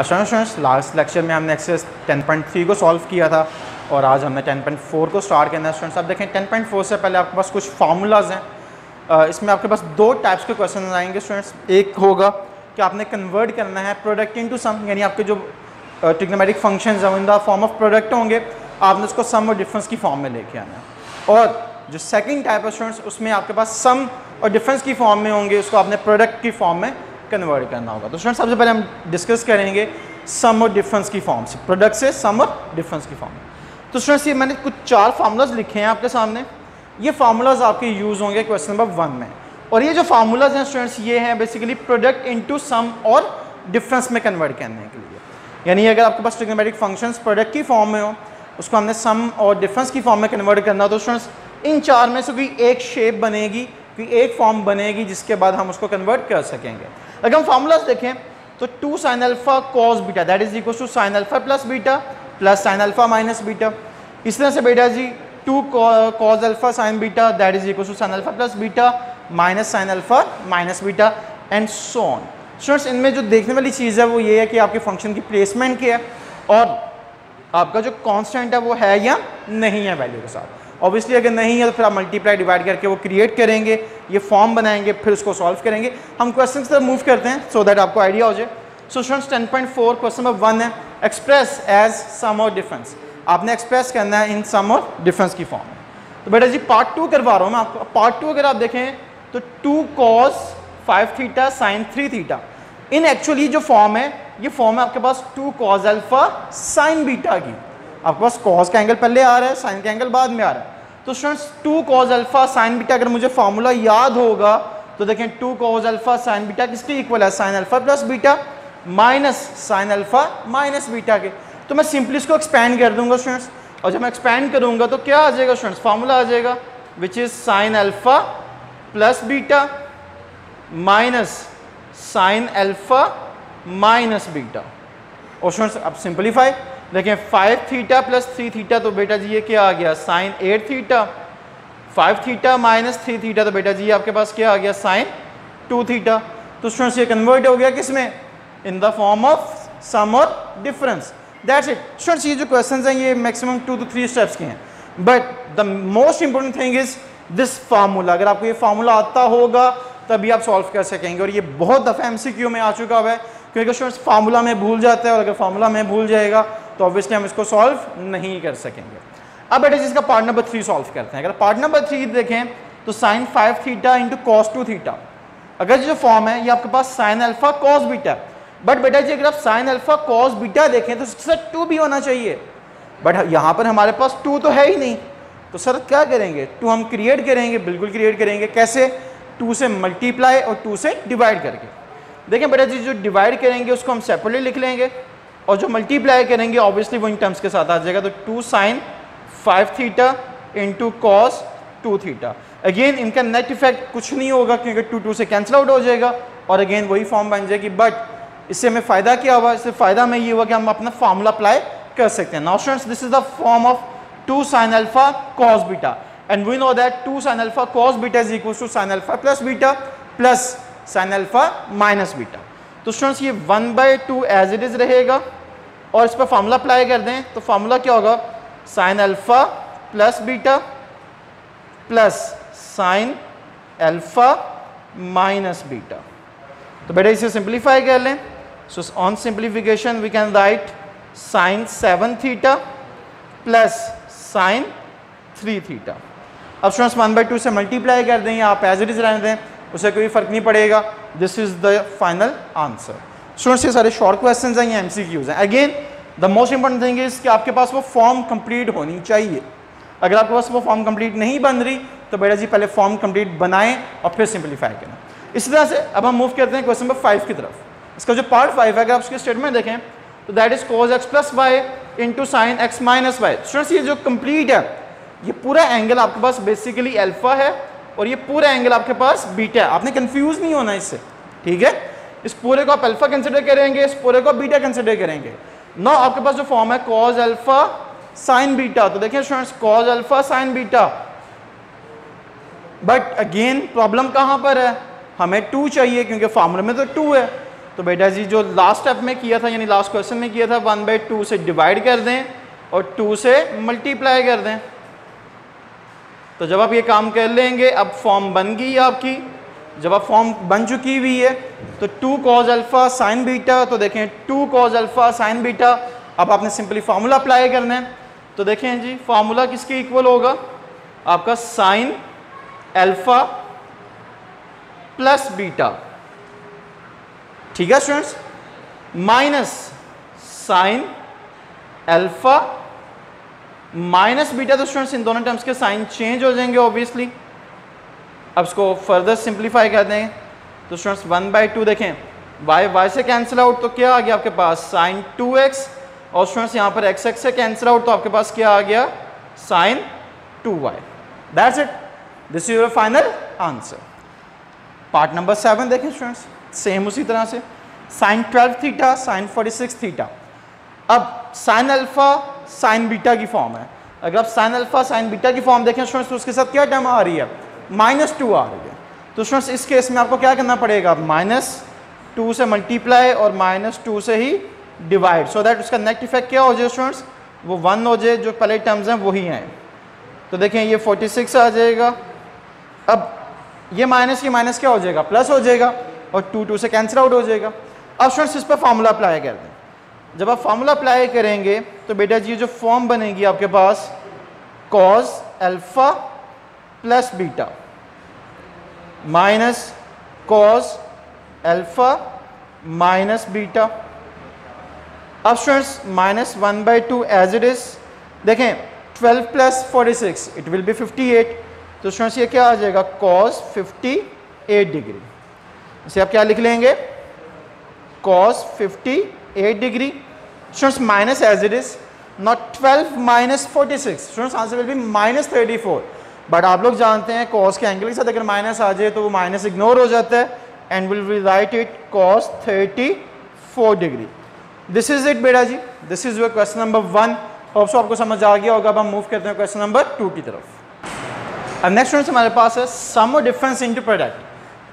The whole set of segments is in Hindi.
स्टूडेंट्स लास्ट लेक्चर में हमने एक्सरसाइज 10.3 को सॉल्व किया था और आज हमने 10.4 को स्टार्ट करना है। स्टूडेंट्स आप देखें 10.4 से पहले आपके पास कुछ फार्मूलाज हैं। इसमें आपके पास दो टाइप्स के क्वेश्चन आएंगे स्टूडेंट्स। एक होगा कि आपने कन्वर्ट करना है प्रोडक्ट इनटू सम, यानी आपके जो ट्रिग्नोमेट्रिक फंक्शंस हैं in the form of product होंगे, आपने उसको सम और डिफरेंस की फॉर्म में लेके आना है। और जो सेकंड टाइप है स्टूडेंट्स उसमें आपके पास सम और डिफरेंस की फॉर्म में होंगे, उसको आपने प्रोडक्ट की फॉर्म में कन्वर्ट करना होगा। तो स्टूडेंट्स सबसे पहले हम डिस्कस करेंगे सम और डिफरेंस की फॉर्म से, प्रोडक्ट से सम और डिफरेंस की फॉर्म में। तो स्टूडेंट्स ये मैंने कुछ 4 फार्मूलाज लिखे हैं आपके सामने। ये फार्मूलाज आपके यूज होंगे क्वेश्चन नंबर 1 में। और ये जो फार्मूलाज हैं स्टूडेंट्स ये हैं बेसिकली प्रोडक्ट इनटू सम और डिफरेंस में कन्वर्ट करने के लिए। यानी अगर आपके पास ट्रिग्नोमेट्रिक फंक्शंस प्रोडक्ट की फॉर्म में हो, उसको हमने सम और डिफरेंस की फॉर्म में कन्वर्ट करना, तो स्टूडेंट्स इन 4 में से कोई एक शेप बनेगी, कोई एक फॉर्म बनेगी जिसके बाद हम उसको कन्वर्ट कर सकेंगे। अगर हम फार्मूलाज देखें तो 2 sin alpha cos beta that is equal to sin alpha plus beta plus sin alpha minus beta. इस तरह से बेटा जी 2 cos alpha sin beta that is equal to sin alpha plus beta minus sin alpha minus beta and so on. Students इनमें जो देखने वाली चीज़ है वो ये है कि आपके फंक्शन की प्लेसमेंट क्या है और आपका जो कांस्टेंट है वो है या नहीं है वैल्यू के साथ। ऑब्वियसली अगर नहीं है तो फिर आप मल्टीप्लाई डिवाइड करके वो क्रिएट करेंगे, ये फॉर्म बनाएंगे, फिर उसको सॉल्व करेंगे। हम क्वेश्चन की तरफ मूव करते हैं सो दैट आपको आइडिया हो जाए। सो स्टूडेंट्स 10.4 क्वेश्चन नंबर 1 है एक्सप्रेस एज सम और डिफरेंस। आपने एक्सप्रेस करना है इन सम और डिफरेंस की फॉर्म में। तो बेटा जी पार्ट 2 करवा रहा हूँ मैं आपको। पार्ट 2 अगर आप देखें तो 2 cos 5 theta sin 3 theta. In actually जो फॉर्म है ये फॉर्म है आपके पास 2 cos अल्फा sin बीटा की। आपके पास cos का एंगल पहले आ रहा है, sin का एंगल बाद में आ रहा है। तो students 2 cos alpha sin beta अगर मुझे फार्मूला याद होगा तो देखें 2 cos अल्फा sin बीटा किसके इक्वल है, sin alpha plus beta minus sin alpha minus beta के। तो मैं सिंपली इसको एक्सपैंड कर दूंगा स्टूडेंट्स, और जब मैं एक्सपैंड करूंगा तो क्या आ जाएगा स्टूडेंट्स, फार्मूला आ जाएगा which is sin alpha plus beta minus sin alpha minus beta. और स्टूडेंट्स अब सिंपलीफाई देखें 5 थीटा प्लस 3 थीटा तो बेटा जी ये क्या आ गया sin 8 theta, 5 theta minus 3 theta तो बेटा जी आपके पास क्या आ गया sin 2 थीटा। तो स्टूडेंट्स ये कन्वर्ट हो गया किसमें, in the form of some और डिफरेंस। That's it students. ये जो क्वेश्चंस हैं ये मैक्सिमम 2 to 3 स्टेप्स के हैं, but the most important thing is this formula. अगर आपको ये फार्मूला आता होगा तभी आप सॉल्व कर सकेंगे। और ये बहुत दफ़ा MCQ में आ चुका हुआ है, क्योंकि स्टूडेंट्स फार्मूला में भूल जाते हैं और अगर फार्मूला में भूल जाएगा तो ऑब्वियसली हम इसको सॉल्व नहीं कर सकेंगे। अब बेटा जी इसका पार्ट नंबर 3 सॉल्व करते हैं। अगर पार्ट नंबर 3 देखें तो sin 5 theta into cos 2 theta. अगर जो फॉर्म है ये आपके पास sin alpha cos beta, but बेटा जी अगर आप sin अल्फा cos बीटा देखें तो इसके साथ 2 भी होना चाहिए, बट यहाँ पर हमारे पास 2 तो है ही नहीं। तो सर क्या करेंगे, 2 हम क्रिएट करेंगे, बिल्कुल क्रिएट करेंगे। कैसे, 2 से मल्टीप्लाई और 2 से डिवाइड करके। देखें बेटा जी जो डिवाइड करेंगे उसको हम सेपरेटली लिख लेंगे और जो मल्टीप्लाई करेंगे ऑब्वियसली वो इन टर्म्स के साथ आ जाएगा। तो 2 sin 5 theta into cos 2 theta. Again इनका नेट इफेक्ट कुछ नहीं होगा क्योंकि 2 से कैंसिल आउट हो जाएगा और अगेन वही फॉर्म बन जाएगी। बट इससे हमें फ़ायदा क्या हुआ, इससे फ़ायदा में ये हुआ कि हम अपना फार्मूला अप्लाई कर सकते हैं। Now students this is the form of 2 sin alpha cos beta and we know that 2 sin alpha cos beta is equal to sin alpha plus beta plus sin alpha minus beta. तो स्टूडेंट्स ये 1/2 एज इट इज रहेगा और इस पर फार्मूला अप्लाई कर दें तो फार्मूला क्या होगा, sin alpha plus beta plus sin alpha minus beta. तो बेटा इसे सिंप्लीफाई कर लें। So on simplification we can write sin 7 theta plus sin 3 theta. अब स्टूडेंट्स 1/2 से मल्टीप्लाई कर दें या आप एज इट इज रहने दें, उसे कोई फर्क नहीं पड़ेगा। This is the final answer. Students ये सारे शॉर्ट क्वेश्चंस हैं, ये MCQs हैं। Again the most important thing is कि आपके पास वो फॉर्म कंप्लीट होनी चाहिए। अगर आपके पास वो फॉर्म कंप्लीट नहीं बन रही तो बेटा जी पहले फॉर्म कंप्लीट बनाएं और फिर सिंप्लीफाई करें। इसी तरह से अब हम मूव करते हैं क्वेश्चन नंबर 5 की तरफ। इसका जो पार्ट 5 है अगर आप उसके स्टेटमेंट देखें तो that is cos x plus y into sine x minus y. Students ये जो कंप्लीट है ये पूरा एंगल आपके पास बेसिकली अल्फा है और ये पूरा एंगल आपके पास बीटा है। आपने कंफ्यूज नहीं होना इससे, ठीक है। इस पूरे को आप अल्फा कंसिडर करेंगे, इस पूरे को बीटा कंसिडर करेंगे। ना आपके पास जो फॉर्म है cos अल्फा sin बीटा, तो देखिए students cos alpha sin beta, but again problem कहां पर है, हमें 2 चाहिए क्योंकि फार्मूले में तो 2 है। तो बेटा जी जो लास्ट स्टेप में किया था यानी लास्ट क्वेश्चन में किया था 1/2 से डिवाइड कर दें और 2 से मल्टीप्लाई कर दें। तो जब आप ये काम कर लेंगे अब फॉर्म बन गई आपकी। जब आप फॉर्म बन चुकी हुई है तो 2 cos अल्फ़ा साइन बीटा, तो देखें 2 cos अल्फ़ा साइन बीटा। अब आपने सिंपली फार्मूला अप्लाई करना है। तो देखें जी फार्मूला किसके इक्वल होगा, आपका साइन अल्फ़ा प्लस बीटा, ठीक है students, minus sine alpha minus beta. तो स्टूडेंट्स इन दोनों टर्म्स के साइन चेंज हो जाएंगे ऑब्वियसली। अब इसको फर्दर सिंप्लीफाई कर दें तो स्टूडेंट्स 1/2 देखें y से कैंसिल आउट तो क्या आ गया आपके पास साइन 2x, और स्टूडेंट्स यहाँ पर x से कैंसिल आउट तो आपके पास क्या आ गया sine 2y। That's it, this is your final answer. Part number 7 देखें स्टूडेंट्स, सेम उसी तरह से साइन 12 थीटा साइन 46 थीटा। अब साइन अल्फा साइन बीटा की फॉर्म है। अगर आप साइन अल्फा साइन बीटा की फॉर्म देखें स्टूडेंट्स तो उसके साथ क्या टर्म आ रही है -2 आ रही है। तो स्टूडेंट्स इस केस में आपको क्या करना पड़ेगा -2 से मल्टीप्लाई और -2 से ही डिवाइड, सो दैट उसका नेट इफेक्ट क्या हो जाए स्टूडेंट्स वो 1 हो जाए, जो पहले टर्म्स हैं वही हैं। तो देखें ये 46 आ जाएगा। अब ये माइनस क्या हो जाएगा प्लस हो जाएगा और 2 से कैंसिल आउट हो जाएगा। अब स्टूडेंट्स इस पर फार्मूला अप्लाई कर दें। जब आप फार्मूला अप्लाई करेंगे तो बेटा जी जो फॉर्म बनेगी आपके पास cos alpha plus beta minus cos alpha minus beta. अब स्टूडेंट्स -1/2 एज इट इज। देखें 12 + 46 इट विल बी 58। तो स्टूडेंट्स ये क्या आ जाएगा cos 58 डिग्री। इसे आप क्या लिख लेंगे cos 58 degree. Students minus as it is, not 12 - 46। Students answer will be -34। But आप लोग जानते हैं cos के एंगल के साथ अगर माइनस आ जाए तो वो माइनस इग्नोर हो जाता है and will write it cos 34 डिग्री। दिस इज इट बेटा जी, this is your question number 1। Hope so आपको समझ आ गया होगा। अब हम मूव करते हैं क्वेश्चन नंबर 2 की तरफ। अब नेक्स्ट स्टूडेंट्स हमारे पास है सम और डिफरेंस इनटू प्रोडक्ट।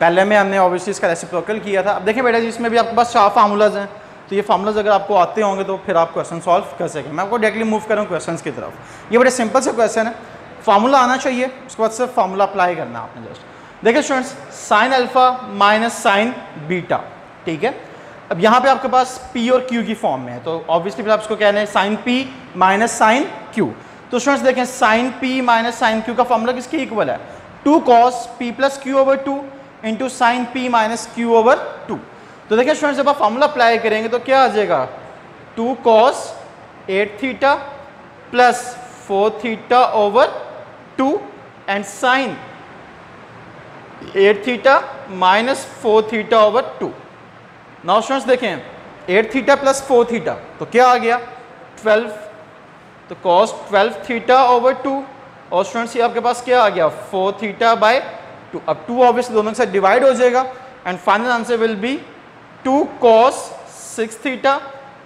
पहले में हमने ऑब्वियसली इसका रेसिप्रोकल किया था। अब देखिए बेटा जी इसमें भी आपके पास 4 फार्मूलाज हैं, तो ये फार्मूलाज अगर आपको आते होंगे तो फिर आप क्वेश्चन सॉल्व कर सकें। मैं आपको डायरेक्टली मूव करूँ क्वेश्चन की तरफ। ये बड़े सिंपल से क्वेश्चन है, फार्मूला आना चाहिए, उसके बाद सिर्फ फार्मूला अप्लाई करना है आपने जस्ट। देखिए students sine alpha minus sine beta, ठीक है। अब यहाँ पे आपके पास P और Q की फॉर्म में है, तो ऑब्वियसली फिर आप इसको कहना है sine P minus sine Q। तो स्टूडेंट्स देखें sine P minus sine Q का फॉर्मूला किसके इक्वल है 2 cos P + Q/2 into sine P minus Q/2। तो देखिए स्टूडेंट्स जब आप फॉर्मूला अप्लाई करेंगे तो क्या आ जाएगा 2 cos 8 theta plus 4 θ/2 and sine 8 theta minus 4 θ/2। Now students देखें 8 थीटा प्लस 4 थीटा तो क्या आ गया 12, तो cos 12 θ/2 और स्टूडेंट्स ये आपके पास क्या आ गया 4 θ/2। अब 2 ऑब्वियसली दोनों के साथ डिवाइड हो जाएगा and final answer will be 2 cos 6 theta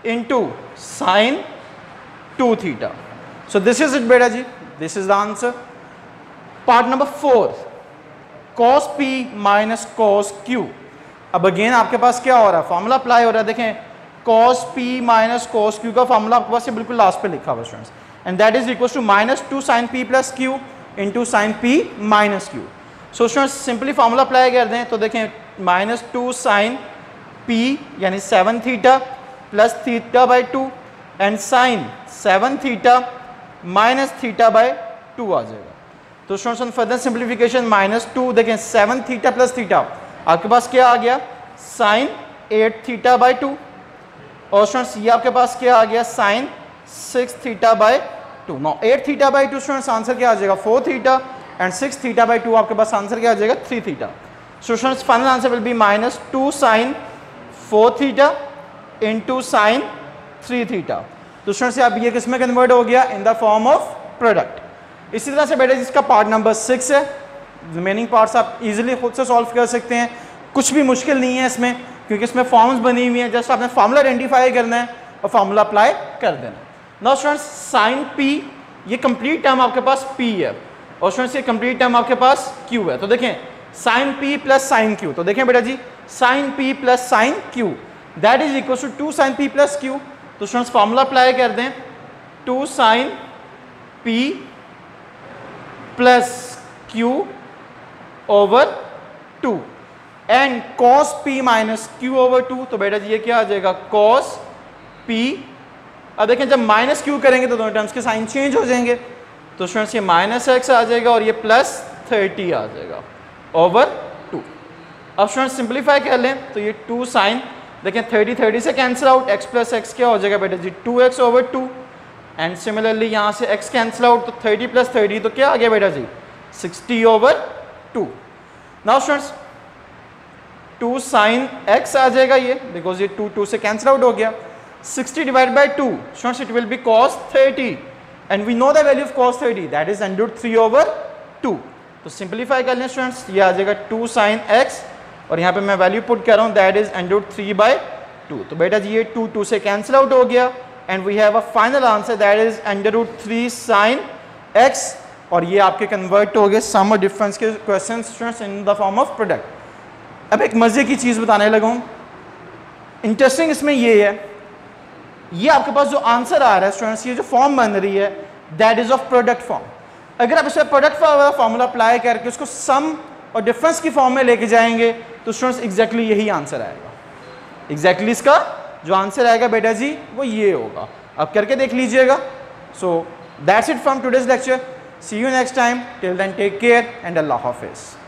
into sine 2 theta. So this is it बेटा जी, this is the answer. Part number 4 cos P minus cos Q। अब अगेन आपके पास क्या हो रहा है फॉर्मूला अप्लाई हो रहा है। देखें cos P minus cos Q का फॉर्मूला आपके पास ये बिल्कुल लास्ट पे लिखा हुआ है students, and that is equal to -2 sin P + Q into sine P minus Q। So students simply formula apply कर दें तो देखें -2 sin P यानी 7 theta plus θ/2 and sine 7 theta minus θ/2 आ जाएगा। तो स्टूडेंट्स फर्दर सिंप्लीफिकेशन -2 देखें 7 थीटा प्लस थीटा आपके पास क्या आ गया साइन 8 θ/2 और स्टूडेंट्स ये आपके पास क्या आ गया साइन 6 θ/2। नो 8 θ/2 स्टूडेंट्स आंसर क्या आ जाएगा 4 थीटा एंड 6 θ/2 आपके पास आंसर क्या आ जाएगा 3 theta. So students final answer will be -2 sin 4 theta into sign 3 theta. तो स्टूडेंट्स अब ये किस में कन्वर्ट हो गया in the form of product. इसी तरह से बेटा जिसका पार्ट नंबर 6 है, रिमेनिंग पार्ट्स आप इजीली खुद से सॉल्व कर सकते हैं, कुछ भी मुश्किल नहीं है इसमें क्योंकि इसमें फॉर्म्स बनी हुई हैं, जस्ट आपने फार्मूला आइडेंटिफाई करना है और फार्मूला अप्लाई कर देना है। नाउ स्टूडेंट्स साइन P ये कंप्लीट टर्म आपके पास P है और स्टूडेंट्स ये कंप्लीट टर्म आपके पास Q है। तो देखें sine P plus sine Q. तो देखें बेटा जी, sine P plus sine Q that is equal to 2 sine P plus Q. तो स्टूडेंट्स फॉर्मूला अप्लाई कर दें, 2 sine P plus Q over 2 and cos P minus Q over 2। तो बेटा जी ये क्या आ जाएगा, कॉस पी। अब देखें जब माइनस क्यू करेंगे तो दोनों टर्म्स के साइन चेंज हो जाएंगे। तो स्टूडेंट्स ये माइनस एक्स आ जाएगा और ये प्लस 30 आ जाएगा ओवर 2। अब स्टूडेंट्स सिंप्लीफाई कर लें तो ये 2 साइन, देखें 30 से cancel out, x plus x क्या हो जाएगा बेटा जी, 2x ओवर 2 एंड सिमिलरली यहाँ से x कैंसिल आउट, तो 30 प्लस 30 तो क्या आ गया बेटा जी, 60 over 2। Now students 2 sine x आ जाएगा ये, बिकॉज ये 2 से कैंसिल आउट हो गया। 60 divide by 2 students it will be cos 30 and we know the value of cos 30 that is √3 over 2। तो सिंप्लीफाई कर लें स्टूडेंट्स, ये आ जाएगा 2 साइन x और यहाँ पे मैं वैल्यू पुट कर रहा हूँ दैट इज √3 बाई 2। तो बेटा जी ये 2 से कैंसिल आउट हो गया and we have a final answer that is √3 sine x और ये आपके कन्वर्ट हो गए सम और डिफरेंस के question students in the form of product. अब एक मजे की चीज़ बताने लगा हूँ, इंटरेस्टिंग इसमें ये है, ये आपके पास जो आंसर आ रहा है स्टूडेंट्स, ये जो फॉर्म बन रही है that is of product form. अगर आप इसमें प्रोडक्ट फॉर्मूला अप्लाई करके उसको सम और डिफरेंस की फॉर्म में लेके जाएंगे तो स्टूडेंट्स एग्जैक्टली यही आंसर आएगा। एग्जैक्टली इसका जो आंसर आएगा बेटा जी वो ये होगा, आप करके देख लीजिएगा। So that's it from today's lecture, see you next time, till then take care and अल्लाह हाफिज़।